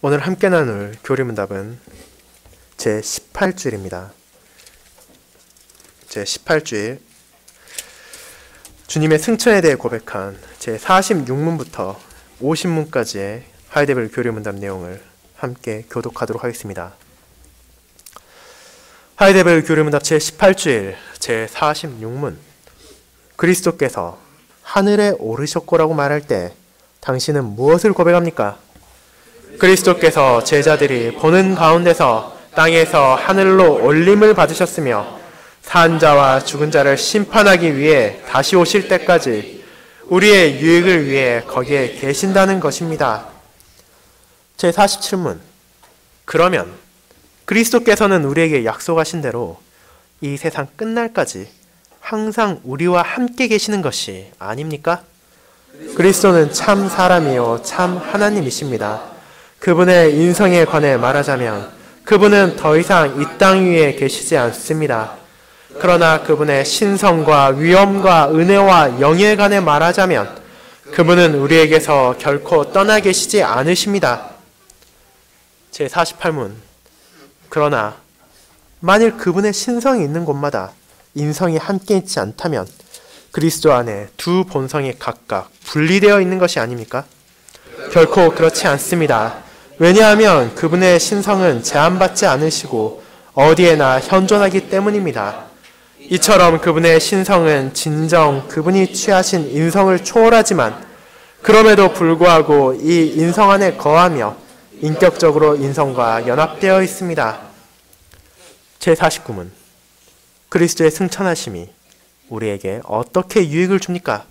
오늘 함께 나눌 교리문답은 제18주일입니다. 제18주일 주님의 승천에 대해 고백한 제46문부터 50문까지의 하이데벨 교리문답 내용을 함께 교독하도록 하겠습니다. 하이데벨 교리문답 제18주일 제46문 그리스도께서 하늘에 오르셨고라고 말할 때 당신은 무엇을 고백합니까? 그리스도께서 제자들이 보는 가운데서 땅에서 하늘로 올림을 받으셨으며 산 자와 죽은 자를 심판하기 위해 다시 오실 때까지 우리의 유익을 위해 거기에 계신다는 것입니다. 제47문 그러면 그리스도께서는 우리에게 약속하신 대로 이 세상 끝날까지 항상 우리와 함께 계시는 것이 아닙니까? 그리스도는 참 사람이요 참 하나님이십니다. 그분의 인성에 관해 말하자면 그분은 더 이상 이 땅 위에 계시지 않습니다. 그러나 그분의 신성과 위엄과 은혜와 영예에 관해 말하자면 그분은 우리에게서 결코 떠나 계시지 않으십니다. 제48문 그러나 만일 그분의 신성이 있는 곳마다 인성이 함께 있지 않다면 그리스도 안에 두 본성이 각각 분리되어 있는 것이 아닙니까? 결코 그렇지 않습니다. 왜냐하면 그분의 신성은 제한받지 않으시고 어디에나 현존하기 때문입니다. 이처럼 그분의 신성은 진정 그분이 취하신 인성을 초월하지만 그럼에도 불구하고 이 인성 안에 거하며 인격적으로 인성과 연합되어 있습니다. 제49문 그리스도의 승천하심이 우리에게 어떻게 유익을 줍니까?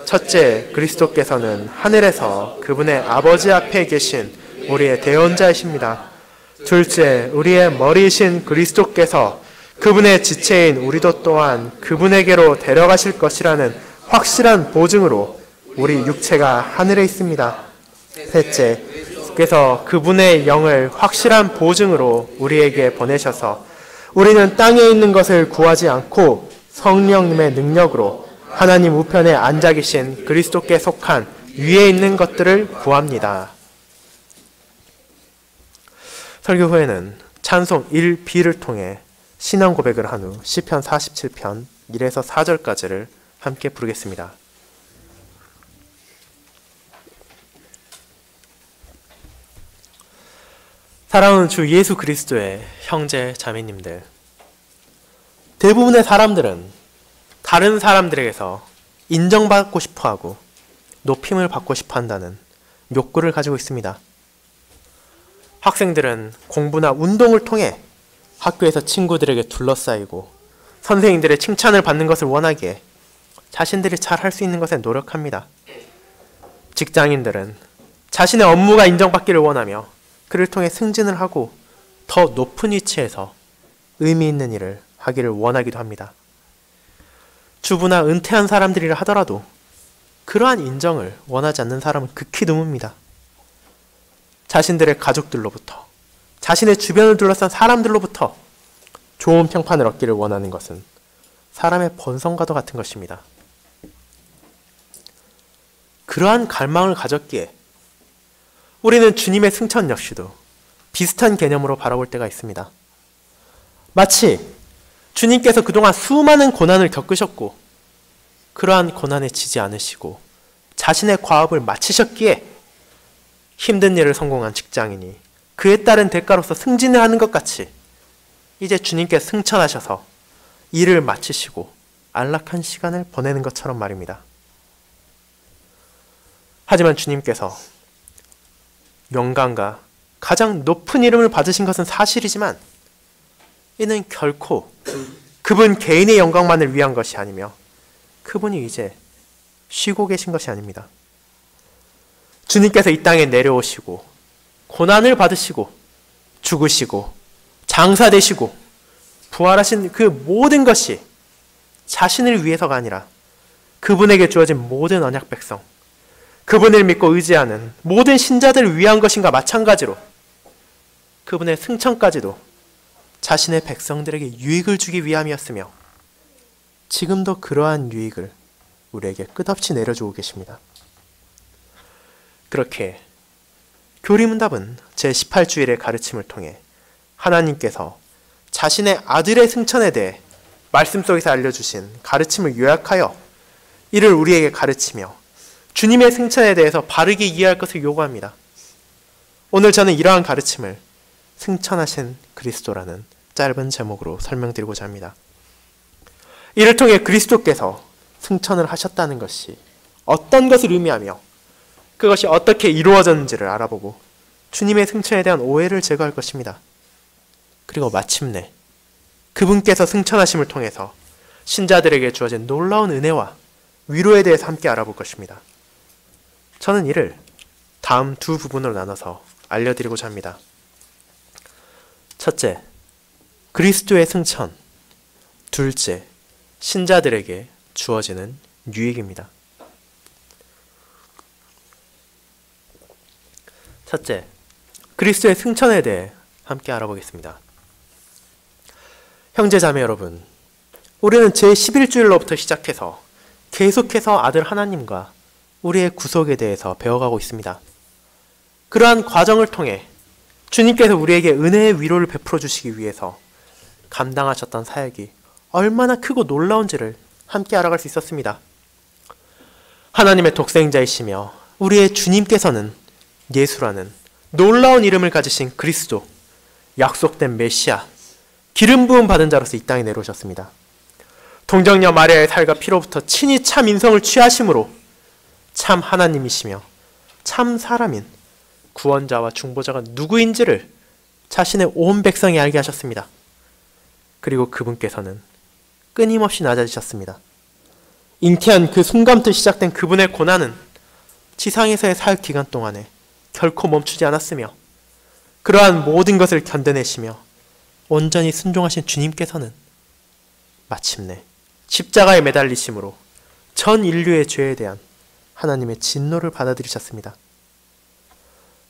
첫째, 그리스도께서는 하늘에서 그분의 아버지 앞에 계신 우리의 대언자이십니다. 둘째, 우리의 머리이신 그리스도께서 그분의 지체인 우리도 또한 그분에게로 데려가실 것이라는 확실한 보증으로 우리 육체가 하늘에 있습니다. 셋째, 그래서 그분의 영을 확실한 보증으로 우리에게 보내셔서 우리는 땅에 있는 것을 구하지 않고 성령님의 능력으로 하나님 우편에 앉아 계신 그리스도께 속한 위에 있는 것들을 구합니다. 설교 후에는 찬송 1B를 통해 신앙 고백을 한 후 시편 47편 1에서 4절까지를 함께 부르겠습니다. 사랑하는 주 예수 그리스도의 형제 자매님들, 대부분의 사람들은 다른 사람들에게서 인정받고 싶어하고 높임을 받고 싶어한다는 욕구를 가지고 있습니다. 학생들은 공부나 운동을 통해 학교에서 친구들에게 둘러싸이고 선생님들의 칭찬을 받는 것을 원하기에 자신들이 잘할 수 있는 것에 노력합니다. 직장인들은 자신의 업무가 인정받기를 원하며 그를 통해 승진을 하고 더 높은 위치에서 의미 있는 일을 하기를 원하기도 합니다. 주부나 은퇴한 사람들이라 하더라도 그러한 인정을 원하지 않는 사람은 극히 드뭅니다. 자신들의 가족들로부터, 자신의 주변을 둘러싼 사람들로부터 좋은 평판을 얻기를 원하는 것은 사람의 본성과도 같은 것입니다. 그러한 갈망을 가졌기에 우리는 주님의 승천 역시도 비슷한 개념으로 바라볼 때가 있습니다. 마치 주님께서 그동안 수많은 고난을 겪으셨고 그러한 고난에 지지 않으시고 자신의 과업을 마치셨기에 힘든 일을 성공한 직장인이 그에 따른 대가로서 승진을 하는 것 같이 이제 주님께 승천하셔서 일을 마치시고 안락한 시간을 보내는 것처럼 말입니다. 하지만 주님께서 영광과 가장 높은 이름을 받으신 것은 사실이지만 이는 결코 그분 개인의 영광만을 위한 것이 아니며 그분이 이제 쉬고 계신 것이 아닙니다. 주님께서 이 땅에 내려오시고 고난을 받으시고 죽으시고 장사되시고 부활하신 그 모든 것이 자신을 위해서가 아니라 그분에게 주어진 모든 언약 백성, 그분을 믿고 의지하는 모든 신자들을 위한 것인가 마찬가지로 그분의 승천까지도 자신의 백성들에게 유익을 주기 위함이었으며 지금도 그러한 유익을 우리에게 끝없이 내려주고 계십니다. 그렇게 교리문답은 제18주일의 가르침을 통해 하나님께서 자신의 아들의 승천에 대해 말씀 속에서 알려주신 가르침을 요약하여 이를 우리에게 가르치며 주님의 승천에 대해서 바르게 이해할 것을 요구합니다. 오늘 저는 이러한 가르침을 승천하신 그리스도라는 짧은 제목으로 설명드리고자 합니다. 이를 통해 그리스도께서 승천을 하셨다는 것이 어떤 것을 의미하며 그것이 어떻게 이루어졌는지를 알아보고 주님의 승천에 대한 오해를 제거할 것입니다. 그리고 마침내 그분께서 승천하심을 통해서 신자들에게 주어진 놀라운 은혜와 위로에 대해서 함께 알아볼 것입니다. 저는 이를 다음 두 부분으로 나눠서 알려드리고자 합니다. 첫째, 그리스도의 승천. 둘째, 신자들에게 주어지는 유익입니다. 첫째, 그리스도의 승천에 대해 함께 알아보겠습니다. 형제자매 여러분, 우리는 제11주일로부터 시작해서 계속해서 아들 하나님과 우리의 구속에 대해서 배워가고 있습니다. 그러한 과정을 통해 주님께서 우리에게 은혜의 위로를 베풀어 주시기 위해서 감당하셨던 사역이 얼마나 크고 놀라운지를 함께 알아갈 수 있었습니다. 하나님의 독생자이시며 우리의 주님께서는 예수라는 놀라운 이름을 가지신 그리스도, 약속된 메시아, 기름 부음 받은 자로서 이 땅에 내려오셨습니다. 동정녀 마리아의 살과 피로부터 친히 참 인성을 취하심으로 참 하나님이시며 참 사람인 구원자와 중보자가 누구인지를 자신의 온 백성이 알게 하셨습니다. 그리고 그분께서는 끊임없이 낮아지셨습니다. 잉태한 그 순간부터 시작된 그분의 고난은 지상에서의 사역 기간 동안에 결코 멈추지 않았으며 그러한 모든 것을 견뎌내시며 온전히 순종하신 주님께서는 마침내 십자가에 매달리심으로 전 인류의 죄에 대한 하나님의 진노를 받아들이셨습니다.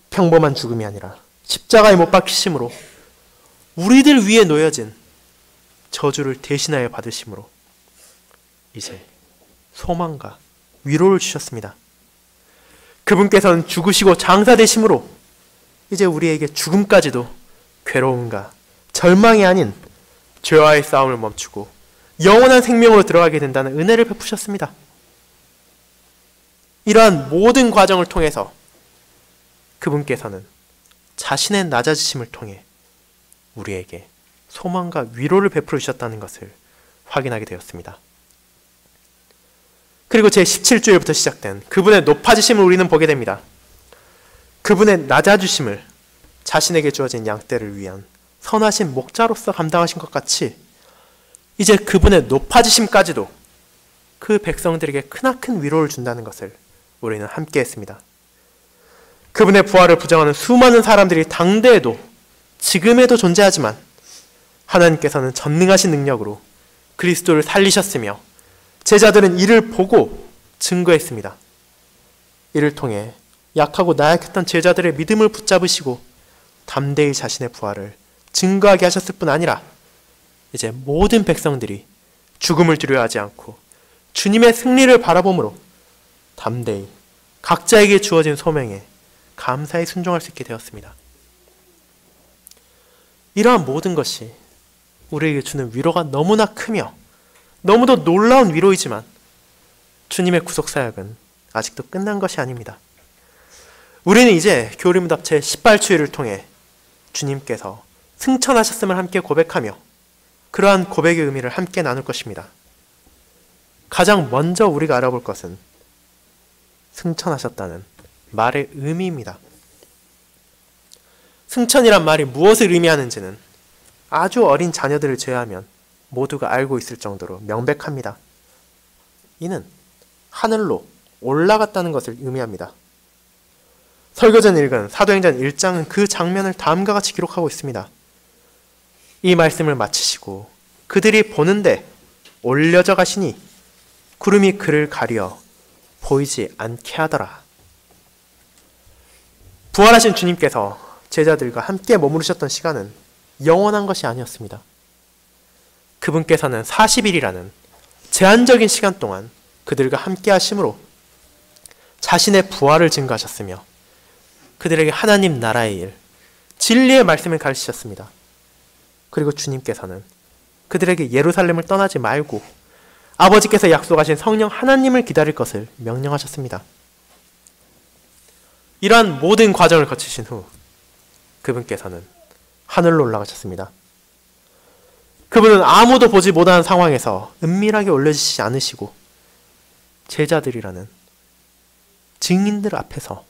평범한 죽음이 아니라 십자가에 못 박히심으로 우리들 위에 놓여진 저주를 대신하여 받으심으로 이제 소망과 위로를 주셨습니다. 그분께서는 죽으시고 장사되심으로 이제 우리에게 죽음까지도 괴로움과 절망이 아닌 죄와의 싸움을 멈추고 영원한 생명으로 들어가게 된다는 은혜를 베푸셨습니다. 이러한 모든 과정을 통해서 그분께서는 자신의 낮아지심을 통해 우리에게 소망과 위로를 베풀어 주셨다는 것을 확인하게 되었습니다. 그리고 제17주일부터 시작된 그분의 높아지심을 우리는 보게 됩니다. 그분의 낮아주심을 자신에게 주어진 양떼를 위한 선하신 목자로서 감당하신 것 같이 이제 그분의 높아지심까지도 그 백성들에게 크나큰 위로를 준다는 것을 우리는 함께 했습니다. 그분의 부활을 부정하는 수많은 사람들이 당대에도 지금에도 존재하지만 하나님께서는 전능하신 능력으로 그리스도를 살리셨으며 제자들은 이를 보고 증거했습니다. 이를 통해 약하고 나약했던 제자들의 믿음을 붙잡으시고 담대히 자신의 부활을 증거하게 하셨을 뿐 아니라 이제 모든 백성들이 죽음을 두려워하지 않고 주님의 승리를 바라보므로 담대히 각자에게 주어진 소명에 감사히 순종할 수 있게 되었습니다. 이러한 모든 것이 우리에게 주는 위로가 너무나 크며 너무도 놀라운 위로이지만 주님의 구속사역은 아직도 끝난 것이 아닙니다. 우리는 이제 교리문답 제18주일을 통해 주님께서 승천하셨음을 함께 고백하며 그러한 고백의 의미를 함께 나눌 것입니다. 가장 먼저 우리가 알아볼 것은 승천하셨다는 말의 의미입니다. 승천이란 말이 무엇을 의미하는지는 아주 어린 자녀들을 제외하면 모두가 알고 있을 정도로 명백합니다. 이는 하늘로 올라갔다는 것을 의미합니다. 설교전 읽은 사도행전 1장은 그 장면을 다음과 같이 기록하고 있습니다. 이 말씀을 마치시고 그들이 보는데 올려져 가시니 구름이 그를 가려 보이지 않게 하더라. 부활하신 주님께서 제자들과 함께 머무르셨던 시간은 영원한 것이 아니었습니다. 그분께서는 40일이라는 제한적인 시간 동안 그들과 함께 하심으로 자신의 부활을 증거하셨으며 그들에게 하나님 나라의 일, 진리의 말씀을 가르치셨습니다. 그리고 주님께서는 그들에게 예루살렘을 떠나지 말고 아버지께서 약속하신 성령 하나님을 기다릴 것을 명령하셨습니다. 이러한 모든 과정을 거치신 후 그분께서는 하늘로 올라가셨습니다. 그분은 아무도 보지 못하는 상황에서 은밀하게 올려지시지 않으시고 제자들이라는 증인들 앞에서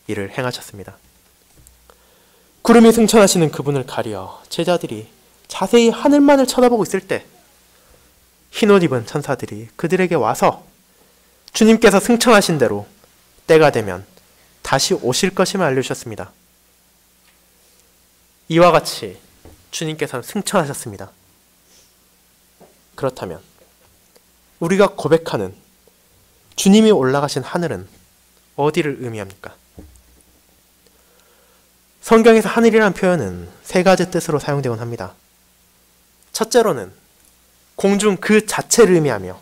일을 행하셨습니다. 구름이 승천하시는 그분을 가리어 제자들이 자세히 하늘만을 쳐다보고 있을 때 흰옷 입은 천사들이 그들에게 와서 주님께서 승천하신 대로 때가 되면 다시 오실 것임을 알려주셨습니다. 이와 같이 주님께서는 승천하셨습니다. 그렇다면 우리가 고백하는 주님이 올라가신 하늘은 어디를 의미합니까? 성경에서 하늘이라는 표현은 세 가지 뜻으로 사용되곤 합니다. 첫째로는 공중 그 자체를 의미하며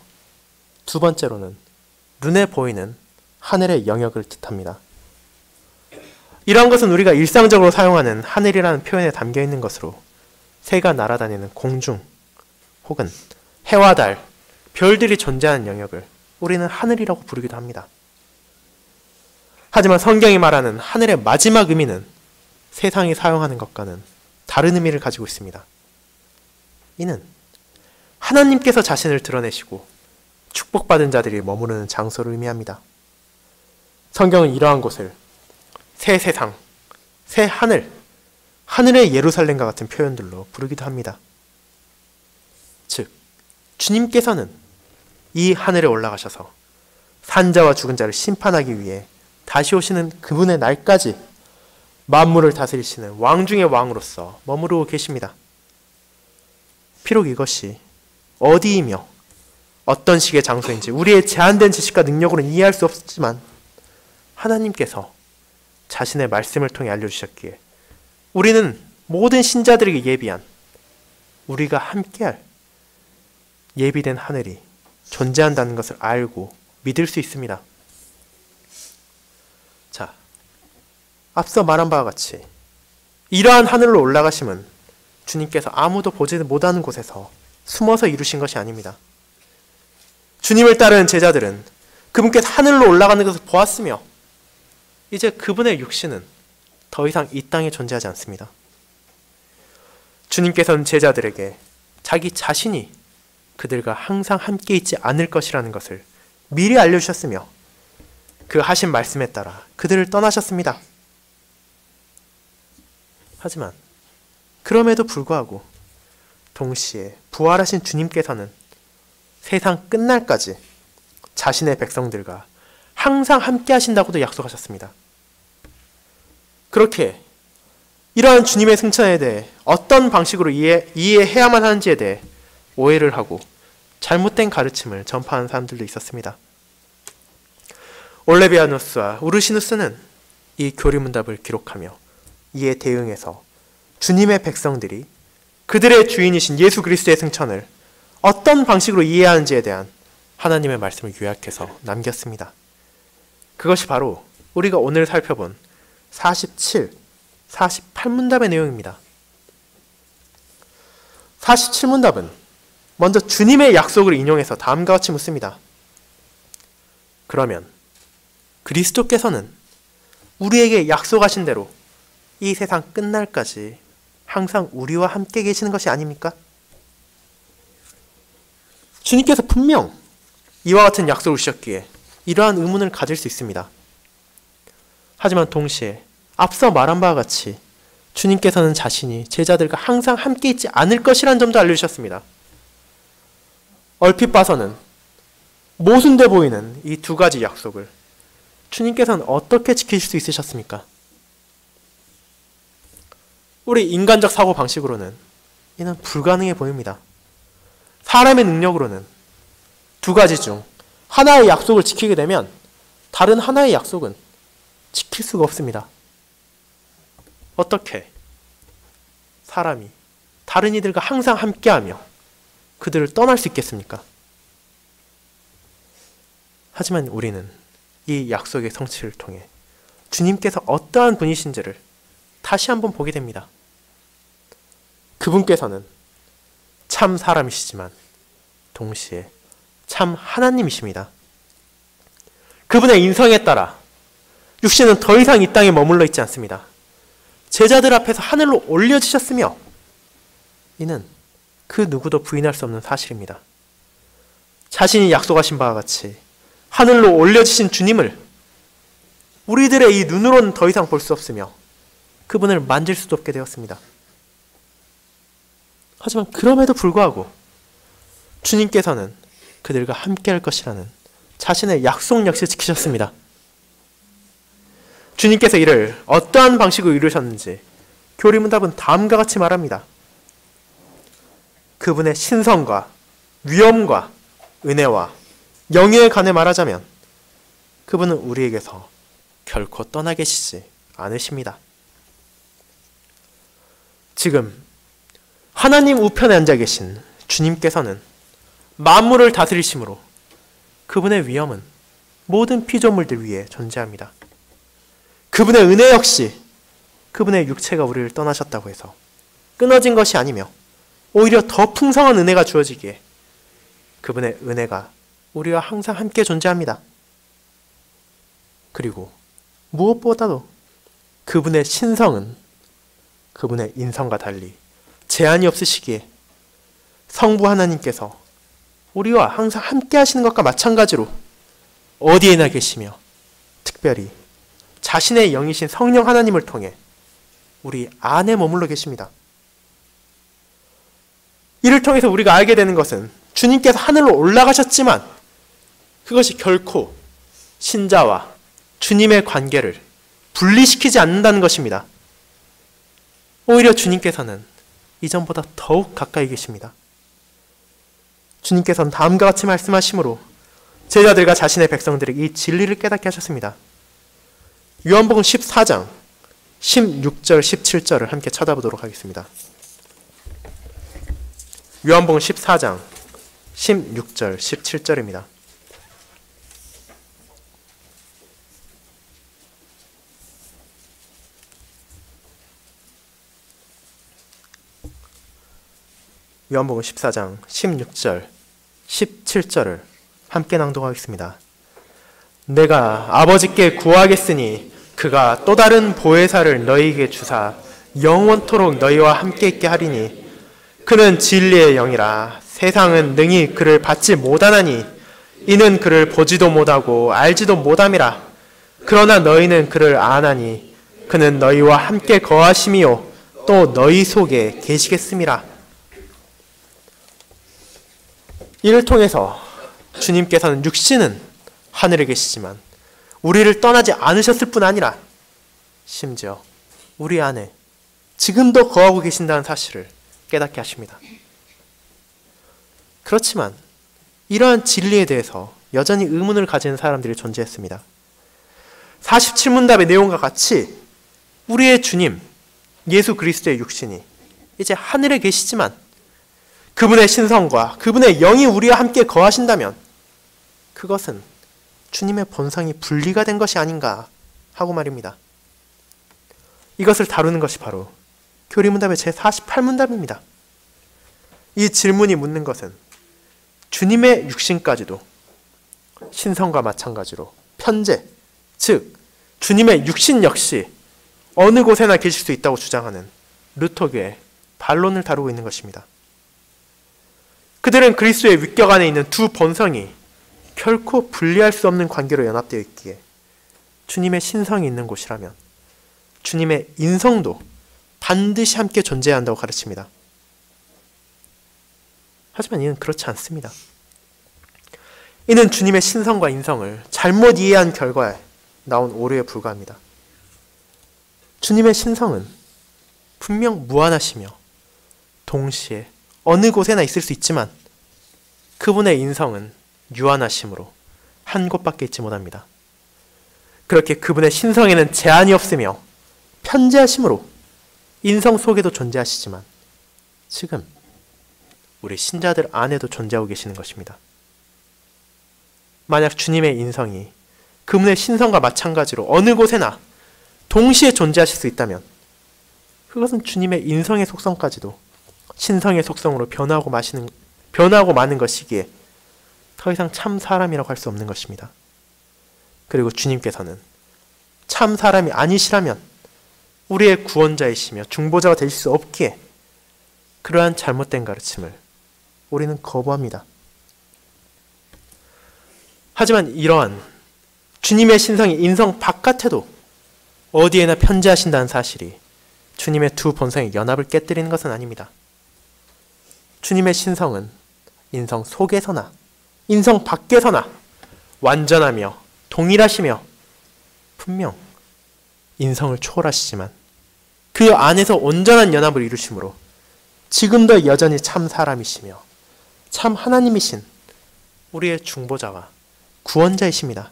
두 번째로는 눈에 보이는 하늘의 영역을 뜻합니다. 이러한 것은 우리가 일상적으로 사용하는 하늘이라는 표현에 담겨 있는 것으로 새가 날아다니는 공중 혹은 해와 달, 별들이 존재하는 영역을 우리는 하늘이라고 부르기도 합니다. 하지만 성경이 말하는 하늘의 마지막 의미는 세상이 사용하는 것과는 다른 의미를 가지고 있습니다. 이는 하나님께서 자신을 드러내시고 축복받은 자들이 머무르는 장소를 의미합니다. 성경은 이러한 곳을 새 세상, 새 하늘, 하늘의 예루살렘과 같은 표현들로 부르기도 합니다. 즉, 주님께서는 이 하늘에 올라가셔서 산자와 죽은 자를 심판하기 위해 다시 오시는 그분의 날까지 만물을 다스리시는 왕 중의 왕으로서 머무르고 계십니다. 비록 이것이 어디이며 어떤 식의 장소인지 우리의 제한된 지식과 능력으로는 이해할 수 없지만 하나님께서 자신의 말씀을 통해 알려주셨기에 우리는 모든 신자들에게 예비한 우리가 함께할 예비된 하늘이 존재한다는 것을 알고 믿을 수 있습니다. 자, 앞서 말한 바와 같이 이러한 하늘로 올라가심은 주님께서 아무도 보지 못하는 곳에서 숨어서 이루신 것이 아닙니다. 주님을 따르는 제자들은 그분께서 하늘로 올라가는 것을 보았으며 이제 그분의 육신은 더 이상 이 땅에 존재하지 않습니다. 주님께서는 제자들에게 자기 자신이 그들과 항상 함께 있지 않을 것이라는 것을 미리 알려주셨으며 그 하신 말씀에 따라 그들을 떠나셨습니다. 하지만 그럼에도 불구하고 동시에 부활하신 주님께서는 세상 끝날까지 자신의 백성들과 항상 함께 하신다고도 약속하셨습니다. 그렇게 이러한 주님의 승천에 대해 어떤 방식으로 이해해야만 하는지에 대해 오해를 하고 잘못된 가르침을 전파하는 사람들도 있었습니다. 올레비아누스와 우르시누스는 이 교리문답을 기록하며 이에 대응해서 주님의 백성들이 그들의 주인이신 예수 그리스도의 승천을 어떤 방식으로 이해하는지에 대한 하나님의 말씀을 요약해서 남겼습니다. 그것이 바로 우리가 오늘 살펴본 47, 48문답의 내용입니다. 47문답은 먼저 주님의 약속을 인용해서 다음과 같이 묻습니다. 그러면 그리스도께서는 우리에게 약속하신 대로 이 세상 끝날까지 항상 우리와 함께 계시는 것이 아닙니까? 주님께서 분명 이와 같은 약속을 주셨기에 이러한 의문을 가질 수 있습니다. 하지만 동시에 앞서 말한 바와 같이 주님께서는 자신이 제자들과 항상 함께 있지 않을 것이라는 점도 알려주셨습니다. 얼핏 봐서는 모순돼 보이는 이 두 가지 약속을 주님께서는 어떻게 지키실 수 있으셨습니까? 우리 인간적 사고 방식으로는 이는 불가능해 보입니다. 사람의 능력으로는 두 가지 중 하나의 약속을 지키게 되면 다른 하나의 약속은 지킬 수가 없습니다. 어떻게 사람이 다른 이들과 항상 함께하며 그들을 떠날 수 있겠습니까? 하지만 우리는 이 약속의 성취를 통해 주님께서 어떠한 분이신지를 다시 한번 보게 됩니다. 그분께서는 참 사람이시지만 동시에 참 하나님이십니다. 그분의 인성에 따라 육신은 더 이상 이 땅에 머물러 있지 않습니다. 제자들 앞에서 하늘로 올려지셨으며 이는 그 누구도 부인할 수 없는 사실입니다. 자신이 약속하신 바와 같이 하늘로 올려지신 주님을 우리들의 이 눈으로는 더 이상 볼 수 없으며 그분을 만질 수도 없게 되었습니다. 하지만 그럼에도 불구하고 주님께서는 그들과 함께 할 것이라는 자신의 약속 역시 지키셨습니다. 주님께서 이를 어떠한 방식으로 이루셨는지 교리문답은 다음과 같이 말합니다. 그분의 신성과 위엄과 은혜와 영예에 관해 말하자면 그분은 우리에게서 결코 떠나 계시지 않으십니다. 지금 하나님 우편에 앉아 계신 주님께서는 만물을 다스리심으로 그분의 위엄은 모든 피조물들 위에 존재합니다. 그분의 은혜 역시 그분의 육체가 우리를 떠나셨다고 해서 끊어진 것이 아니며 오히려 더 풍성한 은혜가 주어지기에 그분의 은혜가 우리와 항상 함께 존재합니다. 그리고 무엇보다도 그분의 신성은 그분의 인성과 달리 제한이 없으시기에 성부 하나님께서 우리와 항상 함께 하시는 것과 마찬가지로 어디에나 계시며 특별히 자신의 영이신 성령 하나님을 통해 우리 안에 머물러 계십니다. 이를 통해서 우리가 알게 되는 것은 주님께서 하늘로 올라가셨지만 그것이 결코 신자와 주님의 관계를 분리시키지 않는다는 것입니다. 오히려 주님께서는 이전보다 더욱 가까이 계십니다. 주님께서는 다음과 같이 말씀하시므로 제자들과 자신의 백성들에게 이 진리를 깨닫게 하셨습니다. 요한복음 14장 16절 17절을 함께 쳐다보도록 하겠습니다. 요한복음 14장 16절 17절입니다. 요한복음 14장 16절 17절을 함께 낭독하겠습니다. 내가 아버지께 구하겠으니 그가 또 다른 보혜사를 너희에게 주사 영원토록 너희와 함께 있게 하리니 그는 진리의 영이라 세상은 능히 그를 받지 못하나니 이는 그를 보지도 못하고 알지도 못함이라. 그러나 너희는 그를 아나니 그는 너희와 함께 거하심이요 또 너희 속에 계시겠음이라. 이를 통해서 주님께서는 육신은 하늘에 계시지만 우리를 떠나지 않으셨을 뿐 아니라 심지어 우리 안에 지금도 거하고 계신다는 사실을 깨닫게 하십니다. 그렇지만 이러한 진리에 대해서 여전히 의문을 가지는 사람들이 존재했습니다. 47문답의 내용과 같이 우리의 주님 예수 그리스도의 육신이 이제 하늘에 계시지만 그분의 신성과 그분의 영이 우리와 함께 거하신다면 그것은 주님의 본성이 분리가 된 것이 아닌가 하고 말입니다. 이것을 다루는 것이 바로 교리문답의 제48문답입니다. 이 질문이 묻는 것은 주님의 육신까지도 신성과 마찬가지로 편재, 즉 주님의 육신 역시 어느 곳에나 계실 수 있다고 주장하는 루터교의 반론을 다루고 있는 것입니다. 그들은 그리스도의 윗격 안에 있는 두 본성이 결코 분리할 수 없는 관계로 연합되어 있기에 주님의 신성이 있는 곳이라면 주님의 인성도 반드시 함께 존재해야 한다고 가르칩니다. 하지만 이는 그렇지 않습니다. 이는 주님의 신성과 인성을 잘못 이해한 결과에 나온 오류에 불과합니다. 주님의 신성은 분명 무한하시며 동시에 어느 곳에나 있을 수 있지만 그분의 인성은 유한하심으로 한 곳밖에 있지 못합니다. 그렇게 그분의 신성에는 제한이 없으며 편재하심으로 인성 속에도 존재하시지만 지금 우리 신자들 안에도 존재하고 계시는 것입니다. 만약 주님의 인성이 그분의 신성과 마찬가지로 어느 곳에나 동시에 존재하실 수 있다면 그것은 주님의 인성의 속성까지도 신성의 속성으로 변하고 마는 것이기에 더 이상 참 사람이라고 할 수 없는 것입니다. 그리고 주님께서는 참 사람이 아니시라면 우리의 구원자이시며 중보자가 되실 수 없기에 그러한 잘못된 가르침을 우리는 거부합니다. 하지만 이러한 주님의 신성이 인성 바깥에도 어디에나 편재하신다는 사실이 주님의 두 본성의 연합을 깨뜨리는 것은 아닙니다. 주님의 신성은 인성 속에서나 인성 밖에서나 완전하며 동일하시며 분명 인성을 초월하시지만 그 안에서 온전한 연합을 이루심으로 지금도 여전히 참 사람이시며 참 하나님이신 우리의 중보자와 구원자이십니다.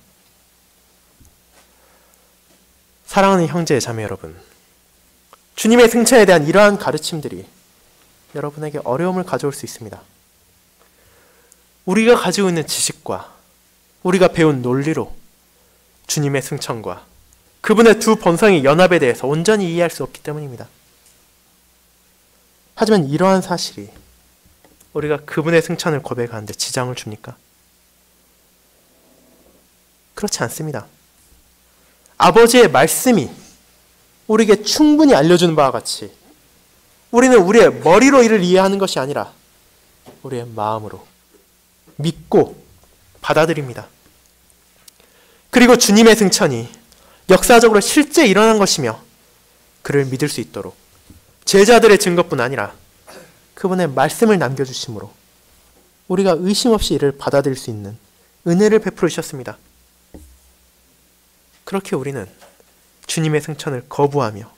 사랑하는 형제 자매 여러분, 주님의 승천에 대한 이러한 가르침들이 여러분에게 어려움을 가져올 수 있습니다. 우리가 가지고 있는 지식과 우리가 배운 논리로 주님의 승천과 그분의 두 본성의 연합에 대해서 온전히 이해할 수 없기 때문입니다. 하지만 이러한 사실이 우리가 그분의 승천을 고백하는데 지장을 줍니까? 그렇지 않습니다. 아버지의 말씀이 우리에게 충분히 알려주는 바와 같이 우리는 우리의 머리로 이를 이해하는 것이 아니라 우리의 마음으로 믿고 받아들입니다. 그리고 주님의 승천이 역사적으로 실제 일어난 것이며 그를 믿을 수 있도록 제자들의 증거뿐 아니라 그분의 말씀을 남겨주심으로 우리가 의심 없이 이를 받아들일 수 있는 은혜를 베풀어 주셨습니다. 그렇게 우리는 주님의 승천을 거부하며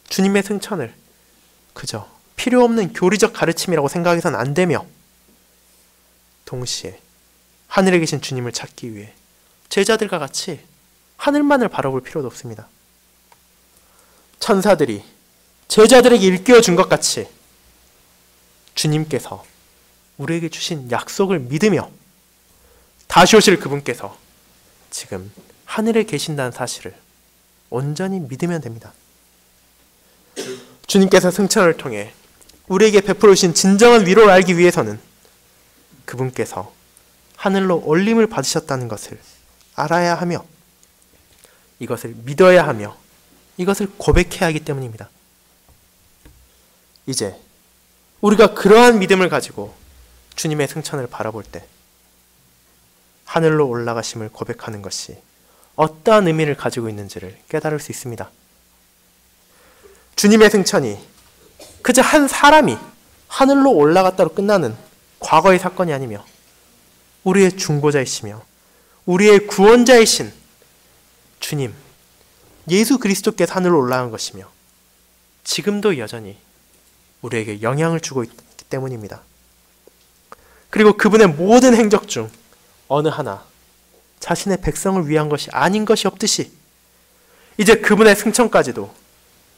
주님의 승천을 그저 필요 없는 교리적 가르침이라고 생각해서는 안 되며 동시에 하늘에 계신 주님을 찾기 위해 제자들과 같이 하늘만을 바라볼 필요도 없습니다. 천사들이 제자들에게 일깨워 준 것 같이 주님께서 우리에게 주신 약속을 믿으며 다시 오실 그분께서 지금 하늘에 계신다는 사실을 온전히 믿으면 됩니다. 주님께서 승천을 통해 우리에게 베풀어 주신 진정한 위로를 알기 위해서는 그분께서 하늘로 올림을 받으셨다는 것을 알아야 하며 이것을 믿어야 하며 이것을 고백해야 하기 때문입니다. 이제 우리가 그러한 믿음을 가지고 주님의 승천을 바라볼 때 하늘로 올라가심을 고백하는 것이 어떠한 의미를 가지고 있는지를 깨달을 수 있습니다. 주님의 승천이 그저 한 사람이 하늘로 올라갔다로 끝나는 과거의 사건이 아니며 우리의 중보자이시며 우리의 구원자이신 주님, 예수 그리스도께서 하늘로 올라간 것이며 지금도 여전히 우리에게 영향을 주고 있기 때문입니다. 그리고 그분의 모든 행적 중 어느 하나 자신의 백성을 위한 것이 아닌 것이 없듯이 이제 그분의 승천까지도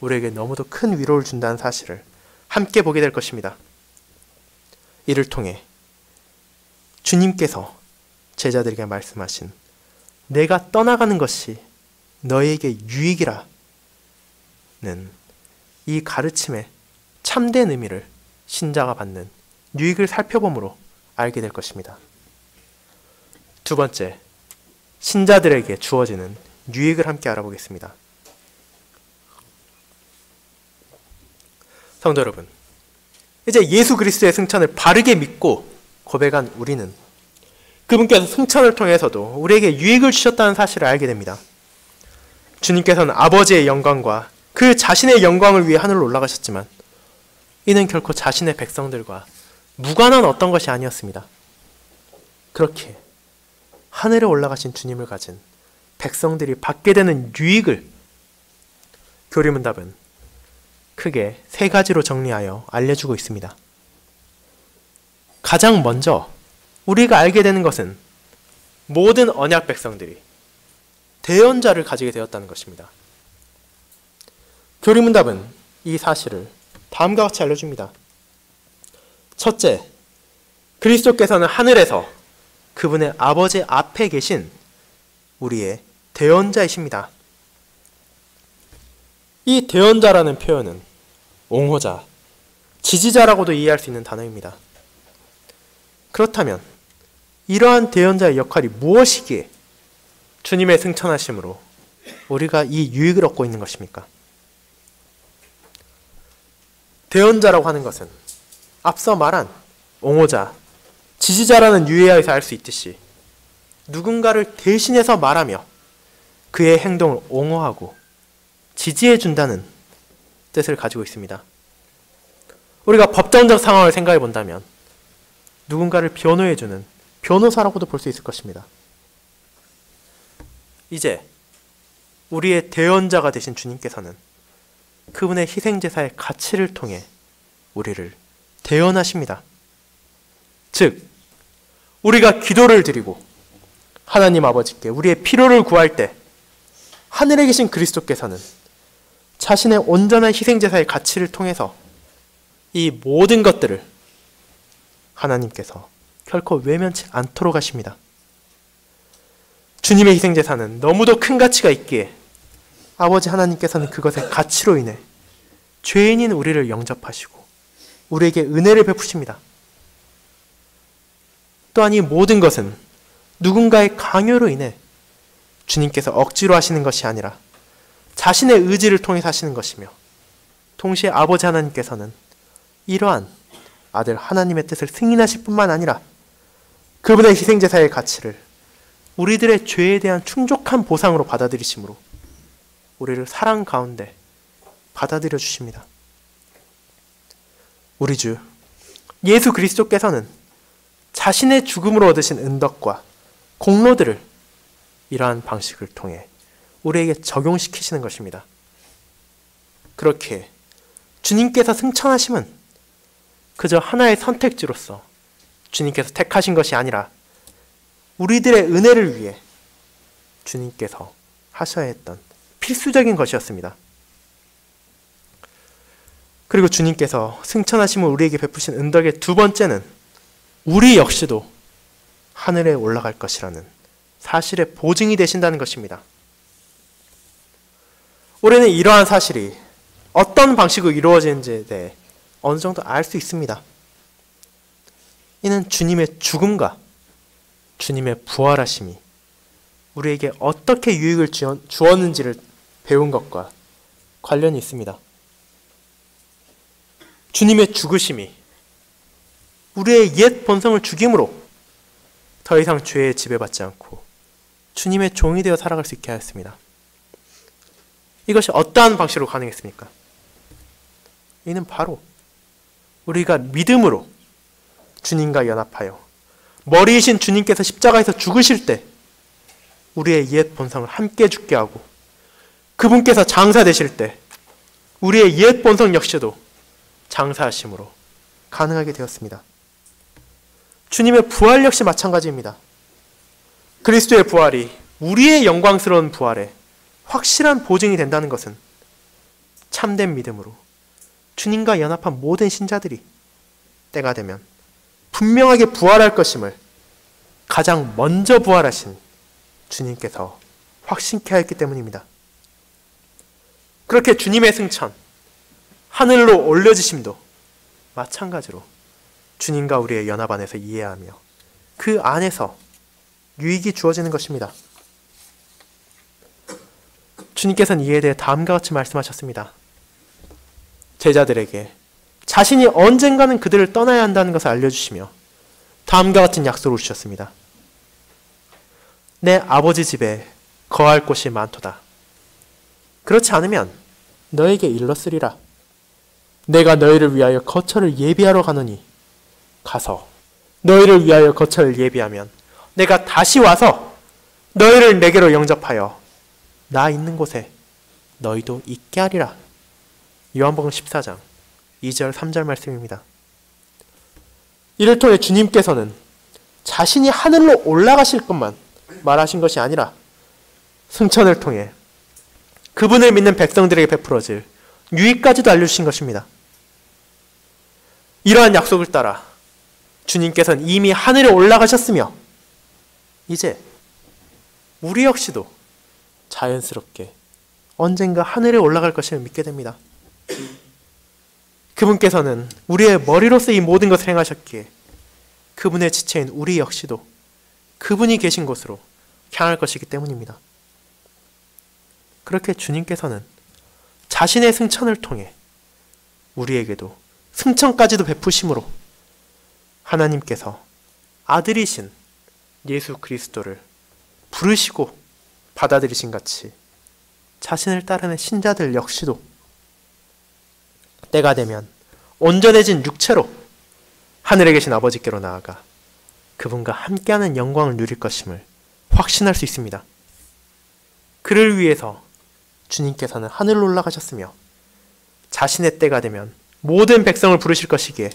우리에게 너무도 큰 위로를 준다는 사실을 함께 보게 될 것입니다. 이를 통해 주님께서 제자들에게 말씀하신 내가 떠나가는 것이 너에게 유익이라는 이 가르침의 참된 의미를 신자가 받는 유익을 살펴봄으로 알게 될 것입니다. 두 번째, 신자들에게 주어지는 유익을 함께 알아보겠습니다. 성도 여러분, 이제 예수 그리스도의 승천을 바르게 믿고 고백한 우리는 그분께서 승천을 통해서도 우리에게 유익을 주셨다는 사실을 알게 됩니다. 주님께서는 아버지의 영광과 그 자신의 영광을 위해 하늘로 올라가셨지만 이는 결코 자신의 백성들과 무관한 어떤 것이 아니었습니다. 그렇게 하늘에 올라가신 주님을 가진 백성들이 받게 되는 유익을 교리문답은 크게 세 가지로 정리하여 알려주고 있습니다. 가장 먼저 우리가 알게 되는 것은 모든 언약 백성들이 대언자를 가지게 되었다는 것입니다. 교리문답은 이 사실을 다음과 같이 알려줍니다. 첫째, 그리스도께서는 하늘에서 그분의 아버지 앞에 계신 우리의 대언자이십니다. 이 대언자라는 표현은 옹호자, 지지자라고도 이해할 수 있는 단어입니다. 그렇다면 이러한 대언자의 역할이 무엇이기에 주님의 승천하심으로 우리가 이 유익을 얻고 있는 것입니까? 대언자라고 하는 것은 앞서 말한 옹호자, 지지자라는 유의하에서 알 수 있듯이 누군가를 대신해서 말하며 그의 행동을 옹호하고 지지해 준다는 뜻을 가지고 있습니다. 우리가 법정적 상황을 생각해 본다면 누군가를 변호해 주는 변호사라고도 볼 수 있을 것입니다. 이제 우리의 대언자가 되신 주님께서는 그분의 희생제사의 가치를 통해 우리를 대언하십니다. 즉, 우리가 기도를 드리고 하나님 아버지께 우리의 필요를 구할 때 하늘에 계신 그리스도께서는 자신의 온전한 희생제사의 가치를 통해서 이 모든 것들을 하나님께서 결코 외면치 않도록 하십니다. 주님의 희생제사는 너무도 큰 가치가 있기에 아버지 하나님께서는 그것의 가치로 인해 죄인인 우리를 영접하시고 우리에게 은혜를 베푸십니다. 또한 이 모든 것은 누군가의 강요로 인해 주님께서 억지로 하시는 것이 아니라 자신의 의지를 통해서 하시는 것이며, 동시에 아버지 하나님께서는 이러한 아들 하나님의 뜻을 승인하실 뿐만 아니라 그분의 희생제사의 가치를 우리들의 죄에 대한 충족한 보상으로 받아들이심으로 우리를 사랑 가운데 받아들여 주십니다. 우리 주 예수 그리스도께서는 자신의 죽음으로 얻으신 은덕과 공로들을 이러한 방식을 통해 우리에게 적용시키시는 것입니다. 그렇게 주님께서 승천하심은 그저 하나의 선택지로서 주님께서 택하신 것이 아니라 우리들의 은혜를 위해 주님께서 하셔야 했던 필수적인 것이었습니다. 그리고 주님께서 승천하심을 우리에게 베푸신 은덕의 두 번째는 우리 역시도 하늘에 올라갈 것이라는 사실의 보증이 되신다는 것입니다. 우리는 이러한 사실이 어떤 방식으로 이루어지는지에 대해 어느 정도 알 수 있습니다. 이는 주님의 죽음과 주님의 부활하심이 우리에게 어떻게 유익을 주었는지를 배운 것과 관련이 있습니다. 주님의 죽으심이 우리의 옛 본성을 죽임으로 더 이상 죄에 지배받지 않고 주님의 종이 되어 살아갈 수 있게 하였습니다. 이것이 어떠한 방식으로 가능했습니까? 이는 바로 우리가 믿음으로 주님과 연합하여 머리이신 주님께서 십자가에서 죽으실 때 우리의 옛 본성을 함께 죽게 하고 그분께서 장사되실 때 우리의 옛 본성 역시도 장사하심으로 가능하게 되었습니다. 주님의 부활 역시 마찬가지입니다. 그리스도의 부활이 우리의 영광스러운 부활에 확실한 보증이 된다는 것은 참된 믿음으로 주님과 연합한 모든 신자들이 때가 되면 분명하게 부활할 것임을 가장 먼저 부활하신 주님께서 확신케 하였기 때문입니다. 그렇게 주님의 승천, 하늘로 올려지심도 마찬가지로 주님과 우리의 연합 안에서 이해하며 그 안에서 유익이 주어지는 것입니다. 주님께서는 이에 대해 다음과 같이 말씀하셨습니다. 제자들에게 자신이 언젠가는 그들을 떠나야 한다는 것을 알려주시며 다음과 같은 약속을 주셨습니다. 내 아버지 집에 거할 곳이 많도다. 그렇지 않으면 너에게 일렀으리라. 내가 너희를 위하여 거처를 예비하러 가노니 가서 너희를 위하여 거처를 예비하면 내가 다시 와서 너희를 내게로 영접하여 나 있는 곳에 너희도 있게 하리라. 요한복음 14장 2절 3절 말씀입니다. 이를 통해 주님께서는 자신이 하늘로 올라가실 것만 말하신 것이 아니라 승천을 통해 그분을 믿는 백성들에게 베풀어질 유익까지도 알려주신 것입니다. 이러한 약속을 따라 주님께서는 이미 하늘에 올라가셨으며 이제 우리 역시도 자연스럽게 언젠가 하늘에 올라갈 것을 믿게 됩니다. 그분께서는 우리의 머리로서 이 모든 것을 행하셨기에 그분의 지체인 우리 역시도 그분이 계신 곳으로 향할 것이기 때문입니다. 그렇게 주님께서는 자신의 승천을 통해 우리에게도 승천까지도 베푸심으로 하나님께서 아들이신 예수 그리스도를 부르시고 받아들이신 같이 자신을 따르는 신자들 역시도 때가 되면 온전해진 육체로 하늘에 계신 아버지께로 나아가 그분과 함께하는 영광을 누릴 것임을 확신할 수 있습니다. 그를 위해서 주님께서는 하늘로 올라가셨으며 자신의 때가 되면 모든 백성을 부르실 것이기에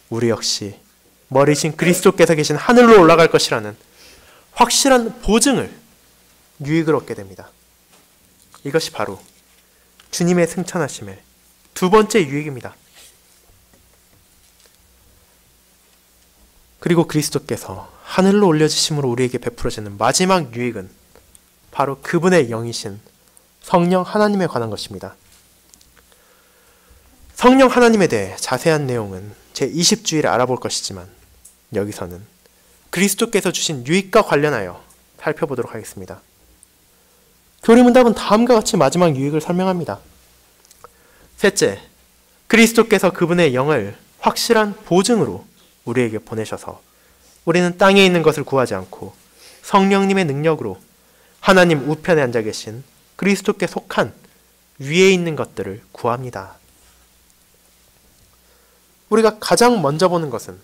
우리 역시 머리신 그리스도께서 계신 하늘로 올라갈 것이라는 확실한 보증을, 유익을 얻게 됩니다. 이것이 바로 주님의 승천하심의 두 번째 유익입니다. 그리고 그리스도께서 하늘로 올려지심으로 우리에게 베풀어지는 마지막 유익은 바로 그분의 영이신 성령 하나님에 관한 것입니다. 성령 하나님에 대해 자세한 내용은 제20주일에 알아볼 것이지만 여기서는 그리스도께서 주신 유익과 관련하여 살펴보도록 하겠습니다. 교리문답은 다음과 같이 마지막 유익을 설명합니다. 셋째, 그리스도께서 그분의 영을 확실한 보증으로 우리에게 보내셔서 우리는 땅에 있는 것을 구하지 않고 성령님의 능력으로 하나님 우편에 앉아 계신 그리스도께 속한 위에 있는 것들을 구합니다. 우리가 가장 먼저 보는 것은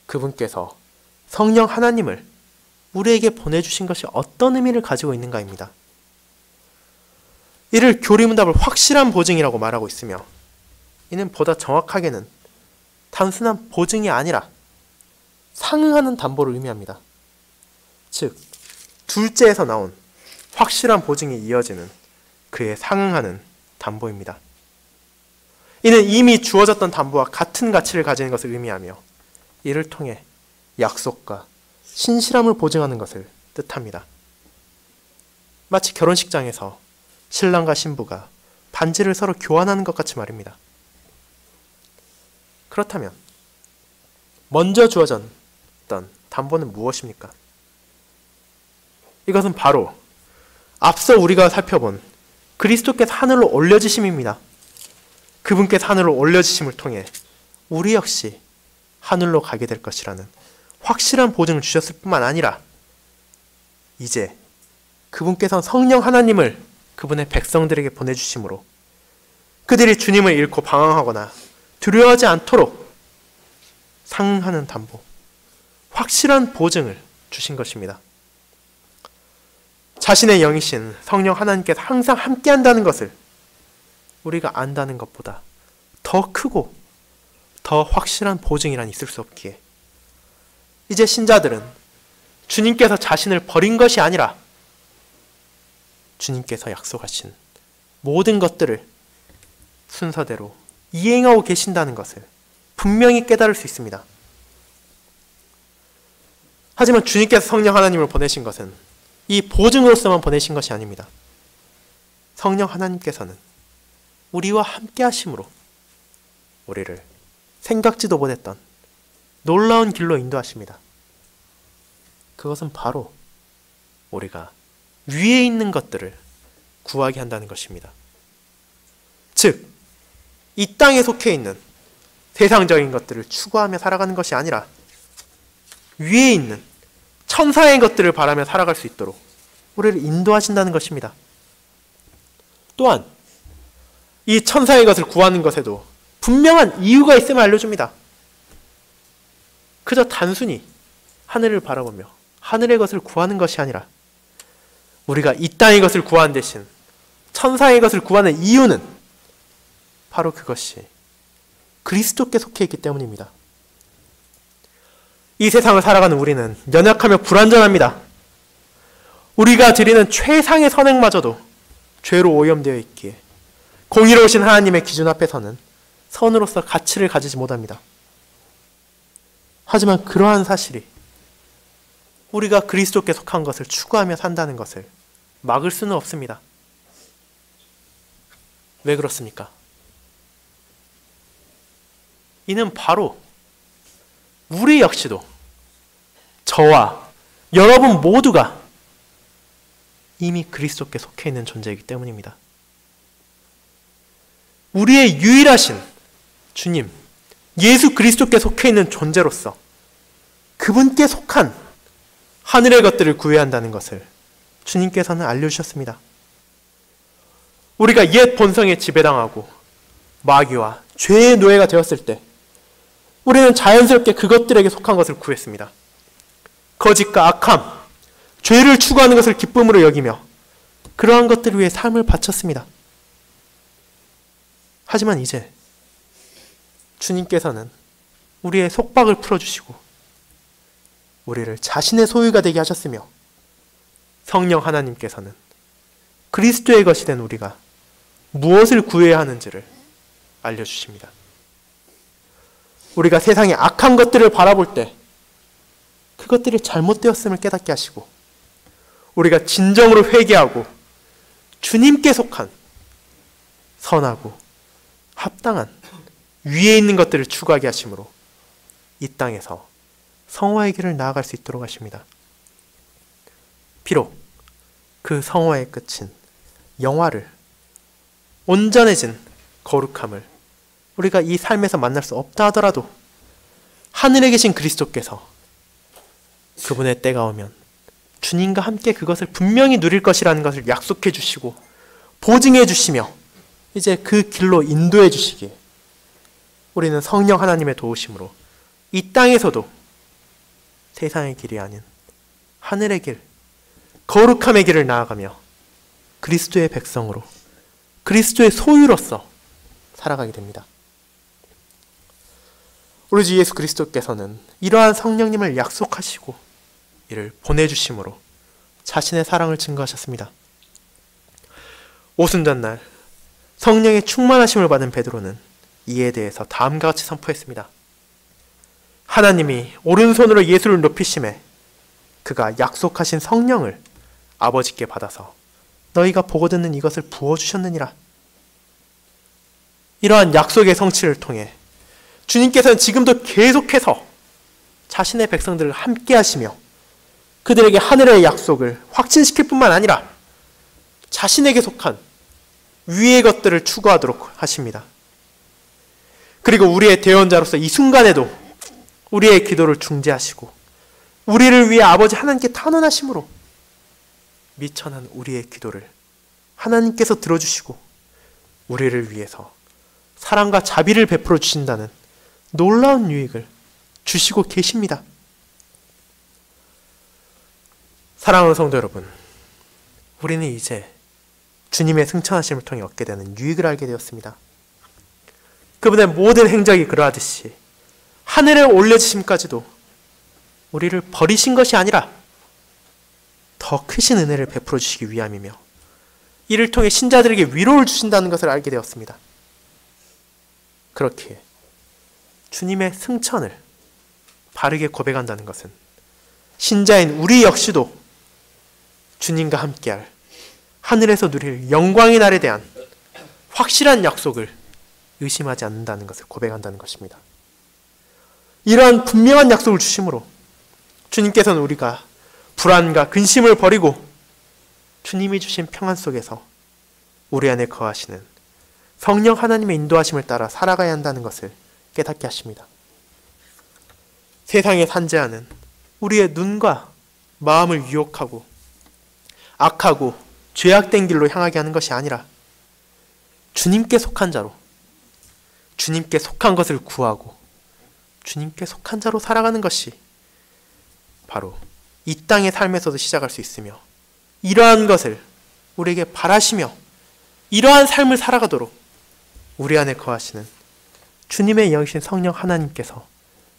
그분께서 성령 하나님을 우리에게 보내주신 것이 어떤 의미를 가지고 있는가입니다. 이를 교리문답을 확실한 보증이라고 말하고 있으며 이는 보다 정확하게는 단순한 보증이 아니라 상응하는 담보를 의미합니다. 즉, 둘째에서 나온 확실한 보증이 이어지는 그에 상응하는 담보입니다. 이는 이미 주어졌던 담보와 같은 가치를 가지는 것을 의미하며 이를 통해 약속과 신실함을 보증하는 것을 뜻합니다. 마치 결혼식장에서 신랑과 신부가 반지를 서로 교환하는 것 같이 말입니다. 그렇다면 먼저 주어졌던 담보는 무엇입니까? 이것은 바로 앞서 우리가 살펴본 그리스도께서 하늘로 올려지심입니다. 그분께서 하늘로 올려지심을 통해 우리 역시 하늘로 가게 될 것이라는 확실한 보증을 주셨을 뿐만 아니라 이제 그분께서 성령 하나님을 그분의 백성들에게 보내주심으로 그들이 주님을 잃고 방황하거나 두려워하지 않도록 상응하는 담보, 확실한 보증을 주신 것입니다. 자신의 영이신 성령 하나님께서 항상 함께한다는 것을 우리가 안다는 것보다 더 크고 더 확실한 보증이란 있을 수 없기에 이제 신자들은 주님께서 자신을 버린 것이 아니라 주님께서 약속하신 모든 것들을 순서대로 이행하고 계신다는 것을 분명히 깨달을 수 있습니다. 하지만 주님께서 성령 하나님을 보내신 것은 이 보증으로서만 보내신 것이 아닙니다. 성령 하나님께서는 우리와 함께 하심으로 우리를 생각지도 못했던 놀라운 길로 인도하십니다. 그것은 바로 우리가 위에 있는 것들을 구하게 한다는 것입니다. 즉, 이 땅에 속해 있는 세상적인 것들을 추구하며 살아가는 것이 아니라 위에 있는 천사의 것들을 바라며 살아갈 수 있도록 우리를 인도하신다는 것입니다. 또한 이 천사의 것을 구하는 것에도 분명한 이유가 있음을 알려줍니다. 그저 단순히 하늘을 바라보며 하늘의 것을 구하는 것이 아니라 우리가 이 땅의 것을 구하는 대신 천사의 것을 구하는 이유는 바로 그것이 그리스도께 속해 있기 때문입니다. 이 세상을 살아가는 우리는 연약하며 불완전합니다. 우리가 드리는 최상의 선행마저도 죄로 오염되어 있기에 공의로우신 하나님의 기준 앞에서는 선으로서 가치를 가지지 못합니다. 하지만 그러한 사실이 우리가 그리스도께 속한 것을 추구하며 산다는 것을 막을 수는 없습니다. 왜 그렇습니까? 이는 바로 우리 역시도 저와 여러분 모두가 이미 그리스도께 속해 있는 존재이기 때문입니다. 우리의 유일하신 주님, 예수 그리스도께 속해 있는 존재로서 그분께 속한 하늘의 것들을 구해야 한다는 것을 주님께서는 알려주셨습니다. 우리가 옛 본성에 지배당하고 마귀와 죄의 노예가 되었을 때 우리는 자연스럽게 그것들에게 속한 것을 구했습니다. 거짓과 악함, 죄를 추구하는 것을 기쁨으로 여기며 그러한 것들을 위해 삶을 바쳤습니다. 하지만 이제 주님께서는 우리의 속박을 풀어주시고 우리를 자신의 소유가 되게 하셨으며 성령 하나님께서는 그리스도의 것이 된 우리가 무엇을 구해야 하는지를 알려주십니다. 우리가 세상의 악한 것들을 바라볼 때 그것들이 잘못되었음을 깨닫게 하시고 우리가 진정으로 회개하고 주님께 속한 선하고 합당한 위에 있는 것들을 추구하게 하심으로 이 땅에서 성화의 길을 나아갈 수 있도록 하십니다. 비록 그 성화의 끝인 영화를 온전해진 거룩함을 우리가 이 삶에서 만날 수 없다 하더라도 하늘에 계신 그리스도께서 그분의 때가 오면 주님과 함께 그것을 분명히 누릴 것이라는 것을 약속해 주시고 보증해 주시며 이제 그 길로 인도해 주시기에 우리는 성령 하나님의 도우심으로 이 땅에서도 세상의 길이 아닌 하늘의 길, 거룩함의 길을 나아가며 그리스도의 백성으로 그리스도의 소유로서 살아가게 됩니다. 우리 주 예수 그리스도께서는 이러한 성령님을 약속하시고 이를 보내주심으로 자신의 사랑을 증거하셨습니다. 오순절날 성령의 충만하심을 받은 베드로는 이에 대해서 다음과 같이 선포했습니다. 하나님이 오른손으로 예수를 높이심에 그가 약속하신 성령을 아버지께 받아서 너희가 보고 듣는 이것을 부어주셨느니라. 이러한 약속의 성취를 통해 주님께서는 지금도 계속해서 자신의 백성들을 함께 하시며 그들에게 하늘의 약속을 확신시킬 뿐만 아니라 자신에게 속한 위의 것들을 추구하도록 하십니다. 그리고 우리의 대언자로서 이 순간에도 우리의 기도를 중재하시고 우리를 위해 아버지 하나님께 탄원하심으로 미천한 우리의 기도를 하나님께서 들어주시고 우리를 위해서 사랑과 자비를 베풀어 주신다는 놀라운 유익을 주시고 계십니다. 사랑하는 성도 여러분, 우리는 이제 주님의 승천하심을 통해 얻게 되는 유익을 알게 되었습니다. 그분의 모든 행적이 그러하듯이 하늘에 올려지심까지도 우리를 버리신 것이 아니라 더 크신 은혜를 베풀어 주시기 위함이며 이를 통해 신자들에게 위로를 주신다는 것을 알게 되었습니다. 그렇기에 주님의 승천을 바르게 고백한다는 것은 신자인 우리 역시도 주님과 함께할 하늘에서 누릴 영광의 날에 대한 확실한 약속을 의심하지 않는다는 것을 고백한다는 것입니다. 이러한 분명한 약속을 주심으로 주님께서는 우리가 불안과 근심을 버리고 주님이 주신 평안 속에서 우리 안에 거하시는 성령 하나님의 인도하심을 따라 살아가야 한다는 것을 깨닫게 하십니다. 세상에 산재하는 우리의 눈과 마음을 유혹하고 악하고 죄악된 길로 향하게 하는 것이 아니라 주님께 속한 자로 주님께 속한 것을 구하고 주님께 속한 자로 살아가는 것이 바로 이 땅의 삶에서도 시작할 수 있으며 이러한 것을 우리에게 바라시며 이러한 삶을 살아가도록 우리 안에 거하시는 주님의 영이신 성령 하나님께서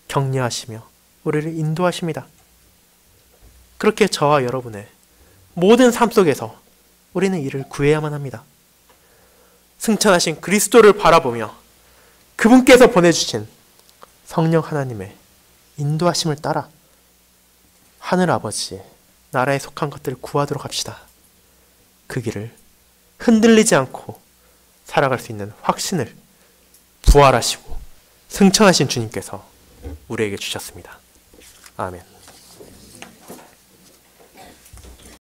격려하시며 우리를 인도하십니다. 그렇게 저와 여러분의 모든 삶 속에서 우리는 이를 구해야만 합니다. 승천하신 그리스도를 바라보며 그분께서 보내주신 성령 하나님의 인도하심을 따라 하늘 아버지의 나라에 속한 것들을 구하도록 합시다. 그 길을 흔들리지 않고 살아갈 수 있는 확신을 부활하시고 승천하신 주님께서 우리에게 주셨습니다. 아멘.